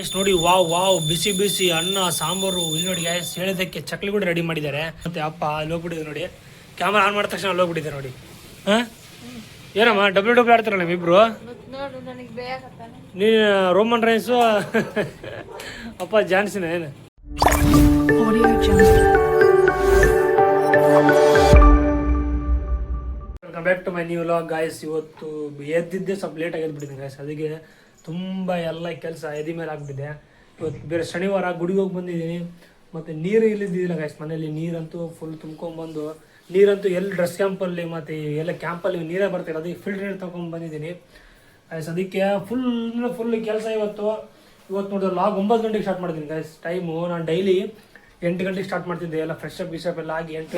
Guys ನೋಡಿ wow ಬಿಸಿ ಬಿಸಿ ಅನ್ನ ಸಾಂಬಾರು ಇಲ್ಲಿ ನೋಡಿ ಗಾಯ್ಸ್ ಹೇಳಿದಕ್ಕೆ ಚಕ್ಲಿ ಕೂಡ ರೆಡಿ ಮಾಡಿದ್ದಾರೆ. ಮತ್ತೆ ಅಪ್ಪ ಅಲ್ಲಿ ಹೋಗ್ಬಿಟ್ಟಿದೆ ನೋಡಿ, ಕ್ಯಾಮರಾ ಆನ್ ಮಾಡಿದ ತಕ್ಷಣ ಅಲ್ಲಿ ಹೋಗ್ಬಿಟ್ಟಿದೆ ನೋಡಿ. ಏನಮ್ಮ ಡಬ್ಲ್ಯೂ ಆಡ್ತಾರಲ್ಲ ನಿಮ್ಮಿಬ್ರು? ನೀನು ರೋಮನ್ ರೈನ್ಸು ಅಪ್ಪ ಜಾನ್ಸಿನ ಏನು? Welcome back to my new vlog guys. ಇವತ್ತು ಎದ್ದಿದ್ದೆ ಸ್ವಲ್ಪ ಲೇಟಾಗಿ ಎದ್ಬಿಟ್ಟಿದ್ದೀನಿ ಗಾಯ್ಸ್, ಅದಕ್ಕೆ ತುಂಬ ಎಲ್ಲ ಕೆಲಸ ಎದಿ ಮೇಲೆ ಆಗ್ಬಿಟ್ಟಿದೆ. ಇವತ್ತು ಬೇರೆ ಶನಿವಾರ ಗುಡಿಗೆ ಹೋಗಿ ಬಂದಿದ್ದೀನಿ. ಮತ್ತು ನೀರು ಇಲ್ಲಿದ್ದಿಲ್ಲ ಗಾಯ್ಸ್, ಮನೇಲಿ ನೀರಂತೂ ಫುಲ್ ತುಂಬ್ಕೊಂಡ್ಬಂದು ನೀರಂತೂ ಎಲ್ಲಿ ಡ್ರೆಸ್ ಕ್ಯಾಂಪಲ್ಲಿ ಮತ್ತು ಎಲ್ಲ ಕ್ಯಾಂಪಲ್ಲಿ ನೀರೇ ಬರ್ತಿಲ್ಲ, ಅದಕ್ಕೆ ಫಿಲ್ಟರ್ ನೀರು ತೊಗೊಂಡು ಬಂದಿದ್ದೀನಿ ಗಾಯ್ಸ್. ಅದಕ್ಕೆ ಫುಲ್ ಕೆಲಸ ಇವತ್ತು ನೋಡಿದ್ರೆ ಲಾಗ್ 9 ಗಂಟೆಗೆ ಸ್ಟಾರ್ಟ್ ಮಾಡ್ತೀನಿ ಗಾಯ್ಸ್. ಟೈಮು ನಾನು ಡೈಲಿ 8 ಗಂಟೆಗೆ ಸ್ಟಾರ್ಟ್ ಮಾಡ್ತಿದ್ದೆ, ಎಲ್ಲ ಫ್ರೆಶ್ ಅಪ್ ಎಲ್ಲ ಆಗಿ 8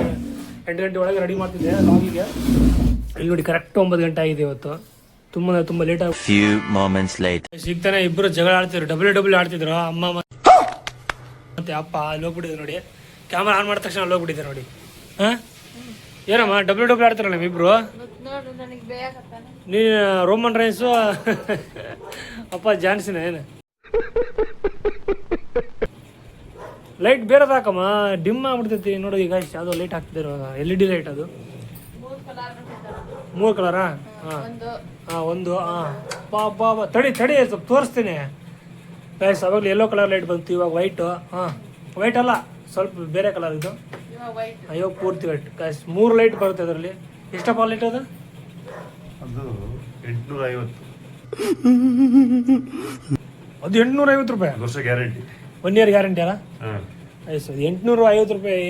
ಗಂಟೆ ಒಳಗೆ ರೆಡಿ ಮಾಡ್ತಿದ್ದೆ ಲಾಗಿಗೆ. ಇಲ್ಲಿ ನೋಡಿ ಕರೆಕ್ಟ್ 9 ಗಂಟೆ ಆಗಿದೆ ಇವತ್ತು. ತುಂಬ ಲೇಟ್ ಆಗಿ ಸಿಗ್ತಾನೆ ಇಬ್ಬರು ಜಗಳ ಆಡ್ತಿದ್ರು, ಡಬ್ಲ್ಯೂ ಆಡ್ತಿದ್ರು ಅಮ್ಮ ಮತ್ತೆ ಅಪ್ಪ ಅಲ್ಲಿ ಹೋಗ್ಬಿಟ್ಟಿದೆ ನೋಡಿ, ಕ್ಯಾಮರಾ ಆನ್ ಮಾಡಿದ ತಕ್ಷಣ ಅಲ್ಲಿ ಹೋಗ್ಬಿಟ್ಟಿದೆ ನೋಡಿ. ಏನಮ್ಮ ಡಬ್ಲ್ಯೂ ಆಡ್ತಾರಲ್ಲ ನಿಮ್ಮಿಬ್ರು? ನೀನು ರೋಮನ್ ರೈನ್ಸು ಅಪ್ಪ ಜಾನ್ಸಿನ ಏನು? ಲೈಟ್ ಬೇರೆ ಹಾಕಮ್ಮ, ಡಿಮ್ ಆಗ್ಬಿಡ್ತೈತಿ ನೋಡಿ. ಈಗ ಯಾವುದೋ ಲೈಟ್ ಹಾಕ್ತಿದ್ರು, LED ಲೈಟ್, ಅದು 3 ಕಲರಾ? ಒಂದು ತಡಿ ಸ್ವಲ್ಪ ತೋರಿಸ್ತೀನಿ ಗೈಸ್. ಅವಾಗಲೂ ಯೆಲ್ಲೋ ಕಲರ್ ಲೈಟ್ ಬಂತು, ಇವಾಗ ವೈಟು. ವೈಟ್ ಅಲ್ಲ, ಸ್ವಲ್ಪ ಬೇರೆ ಕಲರ್ ಇದು. ಅಯ್ಯೋ ಪೂರ್ತಿ ವೈಟ್ ಗೈಸ್. 3 ಲೈಟ್ ಬರುತ್ತೆ ಅದರಲ್ಲಿ. ಎಷ್ಟಪ್ಪ ಲೈಟ್ ಅದು? 850. ಅದು 850 ರೂಪಾಯಿ ವರ್ಷ ಗ್ಯಾರಂಟಿ, 1 ಇಯರ್ ಗ್ಯಾರಂಟಿ ಅಲ್ಲ? ಆಯ್ತು, ಅದು 850 ರೂಪಾಯಿ.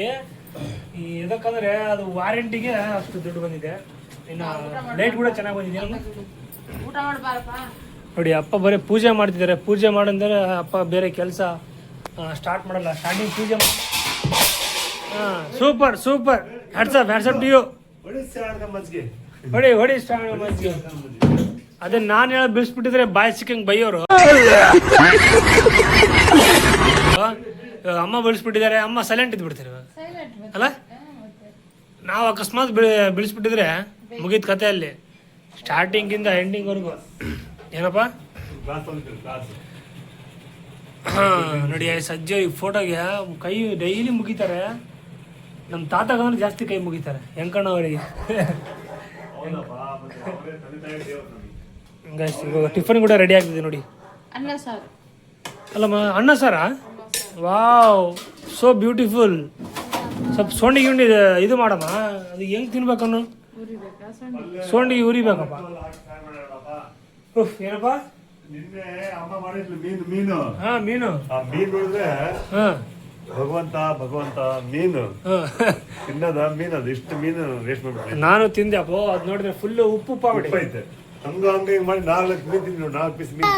ಎದಕ್ಕಂದ್ರೆ ಅದು ವಾರಂಟಿಗೆ ಅಷ್ಟು ದುಡ್ಡು ಬಂದಿದೆ. ಇನ್ನು ಲೈಟ್ ಕೂಡ ಚೆನ್ನಾಗಿ ಬಂದಿದೆ ನೋಡಿ. ಅಪ್ಪ ಬರೀ ಪೂಜೆ ಮಾಡ್ತಿದ್ದಾರೆ, ಪೂಜೆ ಮಾಡಂದ್ರೆ ಅಪ್ಪ ಬೇರೆ ಕೆಲಸ ಸ್ಟಾರ್ಟ್ ಮಾಡಲ್ಲ. ಸ್ಟಾರ್ಟಿಂಗ್ ಪೂಜೆ ಸೂಪರ್ ಹ್ಯಾಟ್ಸಪ್ ಟು ಯು. ಹೊಡಿ ಮಜ್ಜಿಗೆ. ಅದೇ ನಾನು ಹೇಳ ಬಿಡಿಸ್ಬಿಟ್ಟಿದ್ರೆ ಬಾಯಿ ಸಿಕ್ಕಂಗೆ ಬೈಯೋರು. ಅಮ್ಮ ಬೆಳೆಸ್ಬಿಟ್ಟಿದ್ದಾರೆ, ಅಮ್ಮ ಸೈಲೆಂಟ್ ಇದ್ಬಿಡ್ತಾರೆ ಅಲ್ಲ? ನಾವು ಅಕಸ್ಮಾತ್ ಬಿಡಿಸ್ಬಿಟ್ಟಿದ್ರೆ ಮುಗಿದ ಕಥೆಯಲ್ಲಿ ಸ್ಟಾರ್ಟಿಂಗಿಂದ ಎಂಡಿಂಗ್ವರೆಗೂ. ಏನಪ್ಪ ನೋಡಿ ಸಜ್ಜೆ ಈ ಫೋಟೋಗೆ ಕೈ ಡೈಲಿ ಮುಗಿತಾರೆ. ನಮ್ಮ ತಾತಗಂದ್ರೆ ಜಾಸ್ತಿ ಕೈ ಮುಗಿತಾರೆ ಹೆಂಕಣ್ಣವರಿಗೆ. ಇವಾಗ ಟಿಫನ್ ಕೂಡ ರೆಡಿ ಆಗ್ತಿದೆ ನೋಡಿ. ಅಲ್ಲಮ್ಮ ಅನ್ನ ಸಾರ? Wow, so beautiful. ಸ್ವಲ್ಪ ಸೋಂಡಿಗೆ ಇದು ಮಾಡಮ್ಮ, ಅದು ಹೆಂಗೆ ತಿನ್ಬೇಕನ್ನು? ಸೋಂಡಿಗೆ ಉರಿಬೇಕಪ್ಪ. ಏನಪ್ಪ? ಮೀನು ನೋಡಿದ್ರೆ ಭಗವಂತ ಮೀನು ತಿನ್ನದ ಮೀನು, ಅದು ಇಷ್ಟು ಮೀನು ವೇಸ್ಟ್ ಮಾಡ್ಬಿಟ್ಟೆ. ನಾನು ತಿಂದೆ ಅಪ್ಪ, ಅದು ನೋಡಿದ್ರೆ ಫುಲ್ ಉಪ್ಪು ಐತೆ. ಹಂಗ ಮಾಡಿ 4 ಮೀನು ತಿಂದ್ರು, 4 ಪೀಸ್ ಮೀನು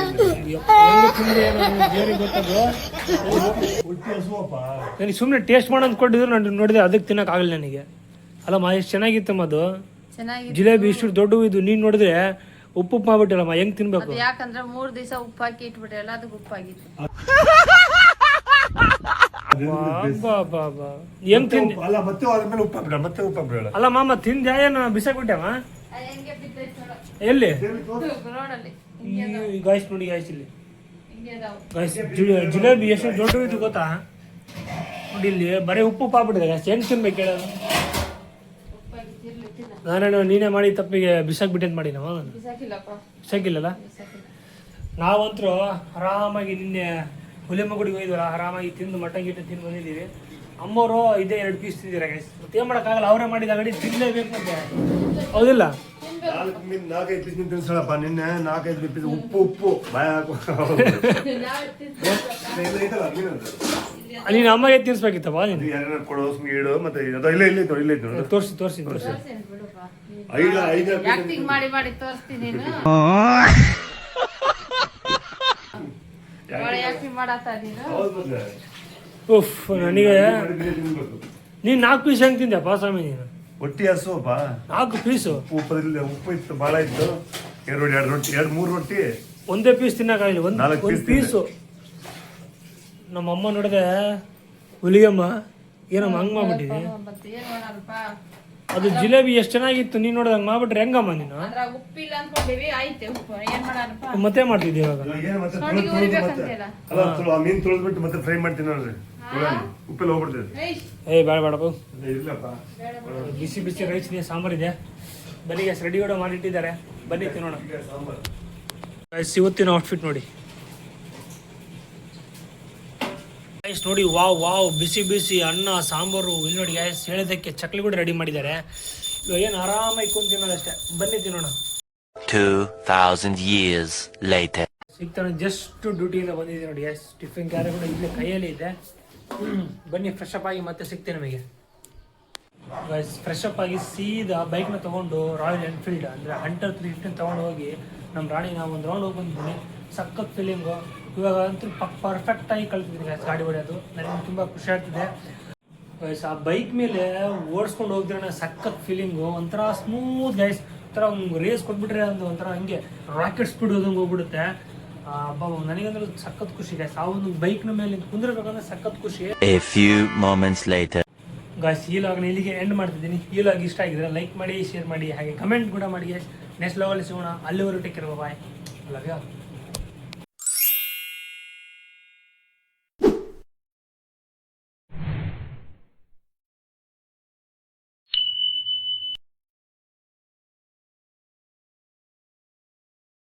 ನನಗೆ ಸುಮ್ಮನೆ ಟೇಸ್ಟ್ ಮಾಡೋದು ಕೊಟ್ಟಿದ್ರು. ನಾನು ನೋಡಿದೆ, ಅದಕ್ಕೆ ತಿನ್ನಕ್ ಆಗಲ್ಲ ನನಗೆ. ಅಲ್ಲಮ್ಮ ಎಷ್ಟು ಚೆನ್ನಾಗಿತ್ತಮ್ಮ ಅದು ಜಿಲೇಬಿ, ಇಷ್ಟು ದೊಡ್ಡ ಇದು. ನೀನ್ ನೋಡಿದ್ರೆ ಉಪ್ಪು ಮಾಡ್ಬಿಟ್ಟಿಲ್ಲಮ್ಮ, ಹೆಂಗ್ ತಿನ್ಬೇಕು? ಯಾಕಂದ್ರೆ 3 ದಿವಸ ಉಪ್ಪು ಹಾಕಿ ಇಟ್ಬಿಟ್ಟೆ, ಅದಕ್ಕೆ ಉಪ್ಪಾಗಿತ್ತು. ಹೆಂಗ್ ತಿಂದೆ? ಅಲ್ಲ ಮಾಮ ತಿಂದೆ ಏನು ಬಿಸಾಕ್ಬಿಟ್ಟೆಮ್ಮ? ಎಲ್ಲಿ ಗಾಯ್ಸ್ ನೋಡಿ ಗಾಯ್ಸ್, ಇಲ್ಲಿ ಗಾಯ್ಸ್ ಜಿಲೇಬಿ ಎಷ್ಟು ದೊಡ್ಡ ಇದು ಗೊತ್ತಾ ನೋಡಿ. ಇಲ್ಲಿ ಬರೀ ಉಪ್ಪು ಪಾಬಿಟ್ಟಿದೆ ಗಾಯ್ಸ್, ಹೆಂಗ್ ತಿನ್ಬೇಕು ಹೇಳೋದು? ನಾನೇನು ನೀನೇ ಮಾಡಿ ತಪ್ಪಿಗೆ ಬಿಸಾಕ್ಬಿಟ್ಟೆ ಅಂತ ಮಾಡಿ ನಾವು ಬಿಸಾಕಿಲ್ಲಲ್ಲ. ನಾವಂತರೂ ಆರಾಮಾಗಿ ನಿನ್ನೆ ಹುಲಿಮಗುಡಿಗೆ ಹೋಗಿದ್ವಲ್ಲ, ಆರಾಮಾಗಿ ತಿಂದು ಮಟನ್ ಗಿಟ್ಟ ತಿಂದು ಬಂದಿದ್ದೀವಿ. ಅಮ್ಮವರು ಇದೇ 2 ಪೀಸ್ ತಿಂದಿರ ಗಾಯ್ಸ್. ಮತ್ತೇನು ಮಾಡೋಕ್ಕಾಗಲ್ಲ, ಅವರೇ ಮಾಡಿದ ಅಂಗಡಿ ತಿನ್ನಲೇಬೇಕು ಮತ್ತೆ, ಹೌದಿಲ್ಲ? 4-5 ಪೀಸ್ ತಿನ್ಸಳಪ್ಪ ನಿನ್ನೆ. 4-5 ಪೀಸ್ ಉಪ್ಪು ಬಾಯ ನೀನು ಅಮ್ಮಗೆ ತಿನ್ಸ್ಬೇಕಿತ್ತಪ್ಪ. ನೀನು ಕೊಡೋ ಇಡು ಮತ್ತೆ ಇಲ್ಲ ತೋರಿಸಿ ಮಾಡಿ ತೋರಿಸ್ತೀನಿ. ನನಗೆ ನೀನ್ 4 ಪೀಸ್ ಹೆಂಗ್ ತಿಂದ್ಯಪ್ಪ ಸ್ವಾಮಿ? ನೀನು ಒಟ್ಟಿ ಹಸುವಪ್ಪ, 4 ಪೀಸು ಉಪ್ಪು ಇತ್ತು, ಭಾಳ ಇತ್ತು. 2 ರೊಟ್ಟಿ 2-3 ರೊಟ್ಟಿ, ಒಂದೇ ಪೀಸ್ ತಿನ್ನಕ್ಕಾಗಲಿ. ಒಂದು ಪೀಸು. ನಮ್ಮಮ್ಮ ನೋಡಿದೆ ಹುಲಿಗಮ್ಮ, ಏನಮ್ಮ ಹಂಗ್ ಮಾಡ್ಬಿಟ್ಟಿದೆ. ಅದು ಜಿಲೇಬಿ ಎಷ್ಟು ಚೆನ್ನಾಗಿತ್ತು, ನೀನು ನೋಡಿದಂಗೆ ಮಾಡ್ಬಿಟ್ರೆ ಹೆಂಗಮ್ಮ ನೀನು? ಅದ್ರಾಗ ಉಪ್ಪಿಲ್ಲ ಅನ್ಕೊಂಡಿವಿ, ಐತೆ ಉಪ್ಪು, ಏನ್ ಮಾಡೋಣಪ್ಪ? ಮತ್ತೆ ಮಾಡ್ತಿದ್ದೆ ಇವಾಗ. ಇವಾಗ ಏನು ಮತ್ತೆ ಸೊಂಡಿಗೆ ತುಳಿದು ಮತ್ತೆ ಉರಿಬೇಕಂತೀಯಲ್ಲ? ಅಲ್ಲ ಆ ಮೀನು ತುಳಿದ್ಬಿಟ್ಟು ಮತ್ತೆ ಫ್ರೈ ಮಾಡ್ತೀನಿ ನೋಡ್ರಿ. ಉಪ್ಪೆಲ್ಲ ಹೋಗ್ಬಿಡ್ತದೆ. ಏಯ್, ಬೇಡಪ್ಪ, ಇರ್ಲಪ್ಪ. ಬಿಸಿ ಬಿಸಿ ರೈಸ್ ಇದೆ, ಸಾಂಬಾರಿದೆ. ಬನ್ನಿ ಗೈಸ್, ರೆಡಿ ಕೂಡ ಮಾಡಿಟ್ಟಿದ್ದಾರೆ, ಬನ್ನಿ ತಿನ್ನೋಣ. ಸಾಂಬಾರು. ಗೈಸ್ ಇವತ್ತಿನ ಔಟ್ಫಿಟ್ ನೋಡಿ ಗೈಸ್, ನೋಡಿ ವಾವ್ ವಾವ್, ಬಿಸಿ ಬಿಸಿ ಅನ್ನ ಸಾಂಬಾರು. ಇಲ್ಲಿ ನೋಡಿ ಗೈಸ್, ಹೇಳಿದ್ದಕ್ಕೆ ಚಕ್ಲಿ ಕೂಡ ರೆಡಿ ಮಾಡಿದ್ದಾರೆ. ಇವಾಗ ಏನು ಆರಾಮಾಗಿ ಕುಂತು ತಿನ್ನೋದಷ್ಟೇ, ಬನ್ನಿ ತಿನ್ನೋಣ. 2000 years later. ಸಿಗ್ತಾನೆ, ಜಸ್ಟ್ ಡ್ಯೂಟಿಯಿಂದ ಬಂದಿದ್ದೀನಿ ನೋಡಿ ಗೈಸ್. ಟಿಫಿನ್ ಕ್ಯಾರೆ ಕೂಡ ಇಲ್ಲೇ ಕೈಯಲ್ಲಿ ಇದೆ. ಬನ್ನಿ ಫ್ರೆಶ್ ಅಪ್ ಆಗಿ ಮತ್ತೆ ಸಿಗ್ತೇನೆ ನಮಗೆ ಗೈಸ್. ಫ್ರೆಶ್ ಅಪ್ ಆಗಿ ಸೀದಾ ಬೈಕ್ನ ತೊಗೊಂಡು ರಾಯಲ್ ಎನ್ಫೀಲ್ಡ್ ಅಂದರೆ ಹಂಟರ್ 315 ತೊಗೊಂಡು ಹೋಗಿ ನಮ್ಮ ರಾಣಿ ನಾವು ಒಂದು ರೌಂಡ್ ಹೋಗಿ ಬಂದಿದ್ದೀನಿ. ಸಖತ್ ಫೀಲಿಂಗು. ಇವಾಗ ಅಂತೂ ಪರ್ಫೆಕ್ಟಾಗಿ ಕಲ್ತಿದ್ದೀನಿ ಗೈಸ್ ಗಾಡಿ ಹೊಡೆಯೋದು. ನನಗೆ ತುಂಬ ಖುಷಿ ಆಗ್ತಿದೆ ಗೈಸ್. ಆ ಬೈಕ್ ಮೇಲೆ ಓಡಿಸ್ಕೊಂಡು ಹೋಗಿದ್ರೆ ಸಖತ್ ಫೀಲಿಂಗು, ಒಂಥರ ಸ್ಮೂತ್ ಗೈಸ್. ಒಂಥರ ರೇಸ್ ಕೊಟ್ಬಿಟ್ರೆ ಒಂದು ಒಂಥರ ಹಂಗೆ ರಾಕೆಟ್ ಸ್ಪೀಡ್ ಹೋದಂಗೆ ಹೋಗ್ಬಿಡುತ್ತೆ. ನನಗಂದ್ರೆ ಸಖತ್ ಖುಷಿ ಗೈಸ್. ಆ ಒಂದು ಬೈಕ್ನ ಮೇಲೆ ಕುಂದಿರ್ಬೇಕಂದ್ರೆ ಸಖತ್ ಖುಷಿ. A few moments later. Guys, ಈ ಲಾಗ್ನ ಇಲ್ಲಿಗೆ ಎಂಡ್ ಮಾಡ್ತಿದ್ದೀನಿ. ಈ ಲಾಗ್ ಇಷ್ಟ ಆಗಿದ್ರೆ ಲೈಕ್ ಮಾಡಿ, ಶೇರ್ ಮಾಡಿ, ಹಾಗೆ ಕಮೆಂಟ್ ಕೂಡ ಮಾಡಿ ಗೈಸ್. ನೆಕ್ಸ್ಟ್ ಲಾಗಲ್ಲಿ ಸಿಗೋಣ. ಅಲ್ಲಿವರೆಗೂ take care, bye, love you.